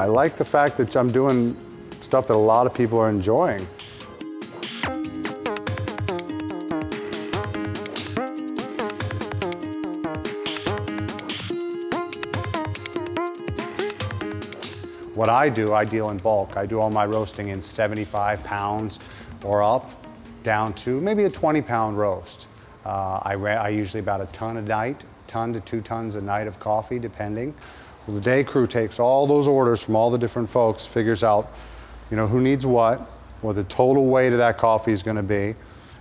I like the fact that I'm doing stuff that a lot of people are enjoying. What I do, I deal in bulk. I do all my roasting in 75 pounds or up, down to maybe a 20-pound roast. I usually about a ton a night, ton to 2 tons a night of coffee, depending. Well, the day crew takes all those orders from all the different folks, figures out, you know, who needs what the total weight of that coffee is going to be,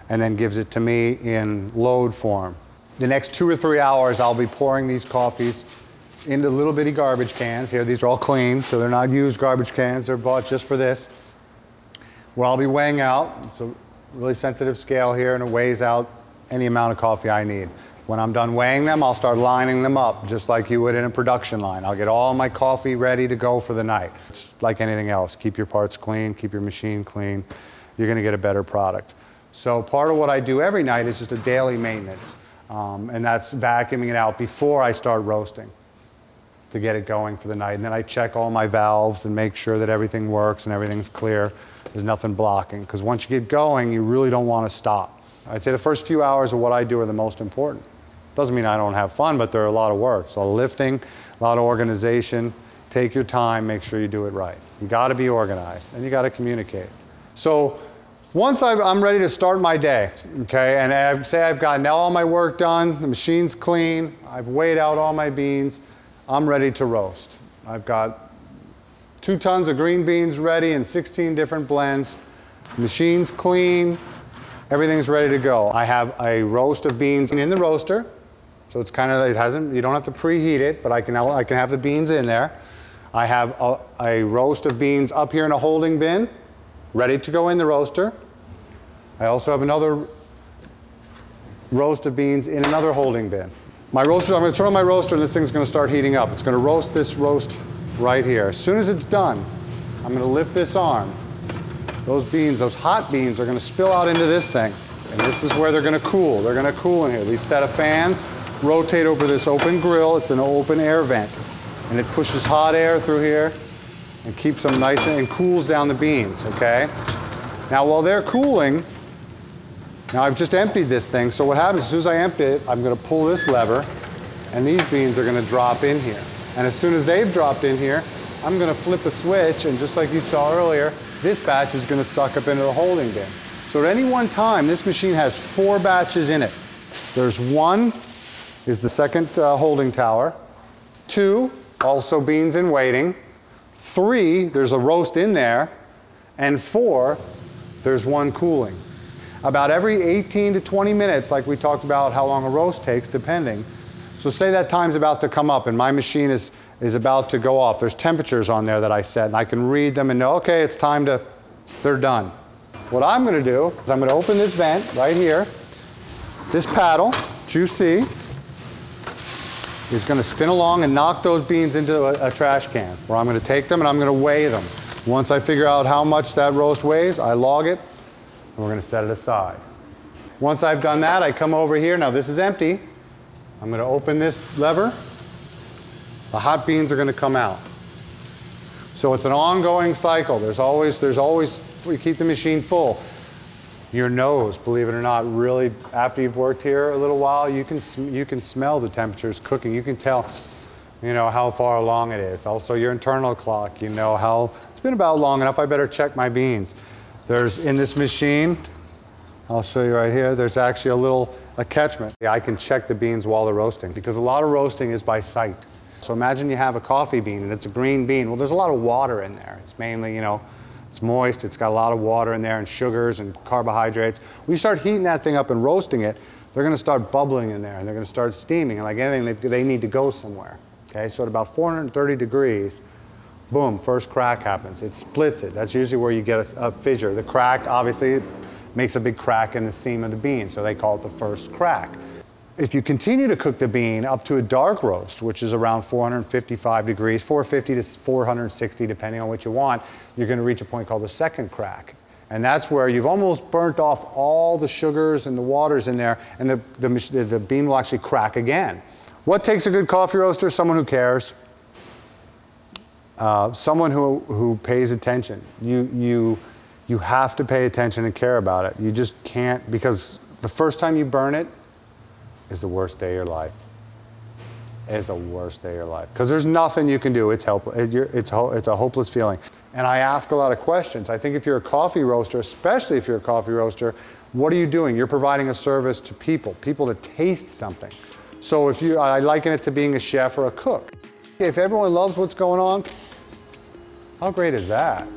and then gives it to me in load form. The next 2 or 3 hours, I'll be pouring these coffees into little bitty garbage cans. Here, these are all clean, so they're not used garbage cans. They're bought just for this. Where I'll be weighing out. It's a really sensitive scale here, and it weighs out any amount of coffee I need. When I'm done weighing them, I'll start lining them up, just like you would in a production line. I'll get all my coffee ready to go for the night. It's like anything else. Keep your parts clean, keep your machine clean. You're going to get a better product. So part of what I do every night is just a daily maintenance, and that's vacuuming it out before I start roasting, to get it going for the night. And then I check all my valves and make sure that everything works and everything's clear. There's nothing blocking, because once you get going, you really don't want to stop. I'd say the first few hours of what I do are the most important. Doesn't mean I don't have fun, but they're a lot of work. So a lot of lifting, a lot of organization. Take your time, make sure you do it right. You got to be organized, and you got to communicate. So once I'm ready to start my day, okay, and I've gotten all my work done, the machine's clean, I've weighed out all my beans, I'm ready to roast. I've got 2 tons of green beans ready in 16 different blends. The machine's clean, everything's ready to go. I have a roast of beans in the roaster, so it's kind of, you don't have to preheat it, but I can have the beans in there. I have a roast of beans up here in a holding bin, ready to go in the roaster. I also have another roast of beans in another holding bin. My roaster, I'm going to turn on my roaster and this thing's going to start heating up. It's going to roast this roast right here. As soon as it's done, I'm going to lift this arm. Those beans, those hot beans, are going to spill out into this thing. And this is where they're going to cool. They're going to cool in here. These set of fans rotate over this open grill. It's an open air vent. And it pushes hot air through here and keeps them nice and cools down the beans, okay? Now while they're cooling, now I've just emptied this thing, so what happens, as soon as I empty it, I'm going to pull this lever, and these beans are going to drop in here. And as soon as they've dropped in here, I'm going to flip a switch, and just like you saw earlier, this batch is going to suck up into the holding bin. So at any one time, this machine has 4 batches in it. There's 1 is the second holding tower, 2, also beans in waiting, 3, there's a roast in there, and 4, there's 1 cooling. About every 18 to 20 minutes, like we talked about how long a roast takes, depending. So say that time's about to come up and my machine is about to go off. There's temperatures on there that I set, and I can read them and know, okay, it's time to, they're done. What I'm going to do is I'm going to open this vent right here. This paddle, that you see, is going to spin along and knock those beans into a trash can, where I'm going to take them and I'm going to weigh them. Once I figure out how much that roast weighs, I log it, and we're going to set it aside. Once I've done that, I come over here. Now this is empty. I'm going to open this lever. The hot beans are going to come out. So it's an ongoing cycle. There's always, we keep the machine full. Your nose, believe it or not, really, after you've worked here a little while, you can smell the temperatures cooking. You can tell, you know, how far along it is. Also your internal clock, you know how, it's been about long enough, I better check my beans. There's, in this machine, I'll show you right here, there's actually a catchment. I can check the beans while they're roasting, because a lot of roasting is by sight. So imagine you have a coffee bean and it's a green bean. Well, there's a lot of water in there. It's mainly, you know, it's moist, it's got a lot of water in there and sugars and carbohydrates. When you start heating that thing up and roasting it, they're going to start bubbling in there and they're going to start steaming. And like anything, they need to go somewhere. Okay, so at about 430 degrees, boom, first crack happens. It splits it. That's usually where you get a fissure. The crack, obviously, makes a big crack in the seam of the bean, so they call it the first crack. If you continue to cook the bean up to a dark roast, which is around 455 degrees, 450 to 460, depending on what you want, you're going to reach a point called the second crack. And that's where you've almost burnt off all the sugars and the waters in there, and the bean will actually crack again. What takes a good coffee roaster? Someone who cares. Someone who pays attention. You have to pay attention and care about it. You just can't, because the first time you burn it is the worst day of your life. It's the worst day of your life. Because there's nothing you can do. It's helpless. It's a hopeless feeling. And I ask a lot of questions. I think if you're a coffee roaster, especially if you're a coffee roaster, what are you doing? You're providing a service to people that taste something. So I liken it to being a chef or a cook. If everyone loves what's going on, how great is that?